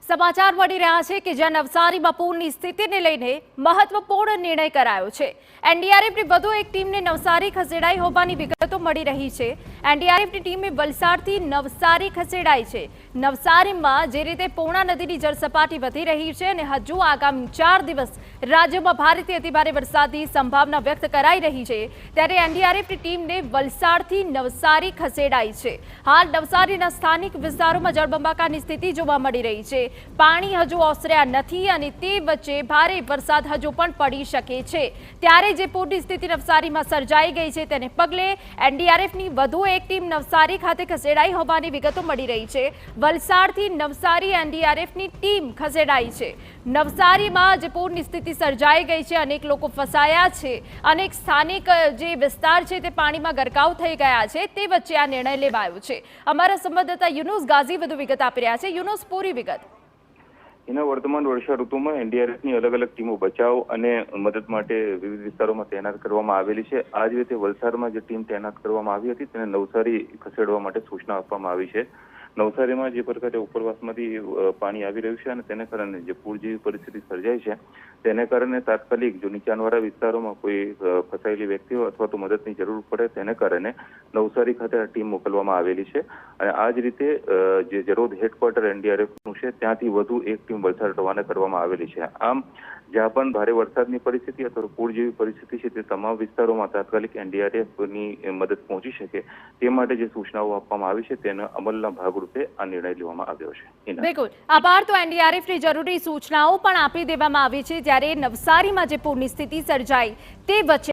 સમાચાર મળી રહ્યા છે કે જ્યાં નવસારીમાં પૂરની સ્થિતિને લઈને મહત્વપૂર્ણ નિર્ણય કરાયો છે। એનડીઆરએફની વધુ એક ટીમને નવસારી ખસેડાઈ હોવાની વિગતો મળી રહી છે। એનડીઆરએફની ટીમે વલસાડથી નવસારી ખસેડાઈ છે। નવસારીમાં જે રીતે પૂર્ણા નદીની જળસપાટી વધી રહી છે અને હજુ આગામી 4 દિવસ રાજ્યમાં ભારેથી અતિભારે વરસાદની સંભાવના વ્યક્ત કરાઈ રહી છે, ત્યારે એનડીઆરએફની ટીમને વલસાડથી નવસારી ખસેડાઈ છે। હાલ નવસારીના સ્થાનિક વિસ્તારોમાં જળબંબાકારની સ્થિતિ જોવા મળી રહી છે। પાણી હજુ ઓસર્યા નથી અને તે વચ્ચે ભારે વરસાદ હજુ પણ પડી શકે છે, ત્યારે જે પૂરની સ્થિતિ નવસારીમાં સર્જાઈ ગઈ છે તેને પગલે એનડીઆરએફની વધુ એક ટીમ નવસારી ખાતે ખસેડાઈ હોવાની વિગતો મળી રહી છે। વલસાડથી નવસારી એનડીઆરએફની ટીમ ખસેડાઈ છે। નવસારીમાં જે પૂરની સ્થિતિ સર્જાઈ ગઈ છે, અનેક લોકો ફસાયા છે, અનેક સ્થાનિક જે વિસ્તાર છે તે પાણીમાં ગરકાવ થઈ ગયા છે, તે વચ્ચે આ નિર્ણય લેવાયો છે। અમારા સંવાદદાતા યુનુસ ગાઝી વધુ વિગત આપી રહ્યા છે। યુનુસ, પૂરી વિગત। એના વર્તમાન વર્ષા ઋતુમાં એનડીઆરએફની અલગ અલગ ટીમો બચાવ અને મદદ માટે વિવિધ વિસ્તારોમાં તૈનાત કરવામાં આવેલી છે। આ જ રીતે વલસાડમાં જે ટીમ તૈનાત કરવામાં આવી હતી તેને નવસારી ખસેડવા માટે સૂચના આપવામાં આવી છે। નવસારીમાં જે પ્રકારે ઉપરવાસમાંથી પાણી આવી રહ્યું છે અને તેને કારણે જે પૂર જેવી પરિસ્થિતિ સર્જાય છે, તેને કારણે તાત્કાલિક જો નીચાણવાળા વિસ્તારોમાં કોઈ ફસાયેલી વ્યક્તિઓ અથવા તો મદદની જરૂર પડે તેને કારણે નવસારી ખાતે આ ટીમ મોકલવામાં આવેલી છે। અને આ જ રીતે જે જરોદ હેડક્વાર્ટર એનડીઆરએફનું છે ત્યાંથી વધુ એક ટીમ વલસાડ રવાના કરવામાં આવેલી છે। આમ જ્યાં પણ ભારે વરસાદની પરિસ્થિતિ અથવા પૂર જેવી પરિસ્થિતિ છે તે તમામ વિસ્તારોમાં તાત્કાલિક એનડીઆરએફની મદદ પહોંચી શકે તે માટે જે સૂચનાઓ આપવામાં આવી છે તેના અમલના ભાગરૂપે આ નિર્ણય લેવામાં આવ્યો છે। બિલકુલ આભાર। તો એનડીઆરએફની જરૂરી સૂચનાઓ પણ આપી દેવામાં આવી છે, જ્યારે નવસારીમાં જે પૂરની સ્થિતિ સર્જાઈ તે વચ્ચે